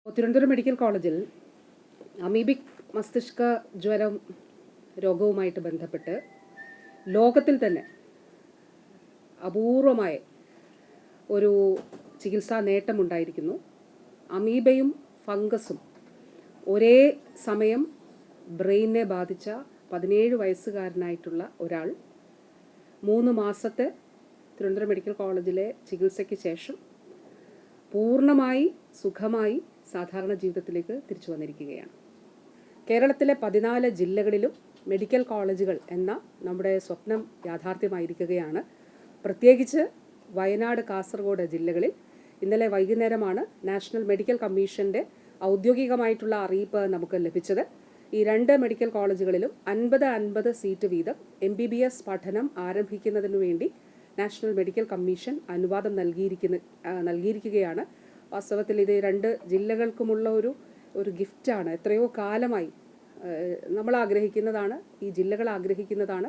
Thiruvananthapuram medical കോളേജിൽ amoebic മസ്തിഷ്ക ജ്വരം രോഗവുമായിട്ട് ബന്ധപ്പെട്ട് ലോകത്തിൽ തന്നെ അപൂർവമായ ഒരു ചികിത്സാ നേട്ടമുണ്ടായിരിക്കുന്നു. അമീബയും ഫംഗസും ഒരേ സമയം ബ്രെയിനെ ബാധിച്ച 17 വയസ്സുകാരനായിട്ടുള്ള ഒരാൾ 3 മാസത്തെ തിരുവനന്തപുരം മെഡിക്കൽ കോളേജിലെ ചികിത്സയ്ക്ക് ശേഷം പൂർണ്ണമായി സുഖമായി സാധാരണ ജീവിതത്തിലേക്ക് തിരിച്ചു വന്നിരിക്കുകയാണ്. കേരളത്തിലെ 14 ജില്ലകളിലും മെഡിക്കൽ കോളേജുകൾ എന്ന നമ്മുടെ സ്വപ്നം യാഥാർത്ഥ്യമായിരിക്കുകയാണ്. പ്രത്യേകിച്ച് വയനാട്, കാസർഗോഡ് ജില്ലകളിൽ ഇന്നലെ വൈകുന്നേരമാണ് നാഷണൽ മെഡിക്കൽ കമ്മീഷൻ്റെ ഔദ്യോഗികമായിട്ടുള്ള അറിയിപ്പ് നമുക്ക് ലഭിച്ചത്. ഈ 2 മെഡിക്കൽ കോളേജുകളിലും 50-50 സീറ്റ് വീതം MBBS പഠനം ആരംഭിക്കുന്നതിനു വേണ്ടി നാഷണൽ മെഡിക്കൽ കമ്മീഷൻ അനുവാദം നൽകിയിരിക്കുകയാണ്. വാസ്തവത്തിൽ ഇത് 2 ജില്ലകൾക്കുമുള്ള ഒരു ഗിഫ്റ്റാണ്. എത്രയോ കാലമായി നമ്മൾ ആഗ്രഹിക്കുന്നതാണ്, ഈ ജില്ലകൾ ആഗ്രഹിക്കുന്നതാണ്.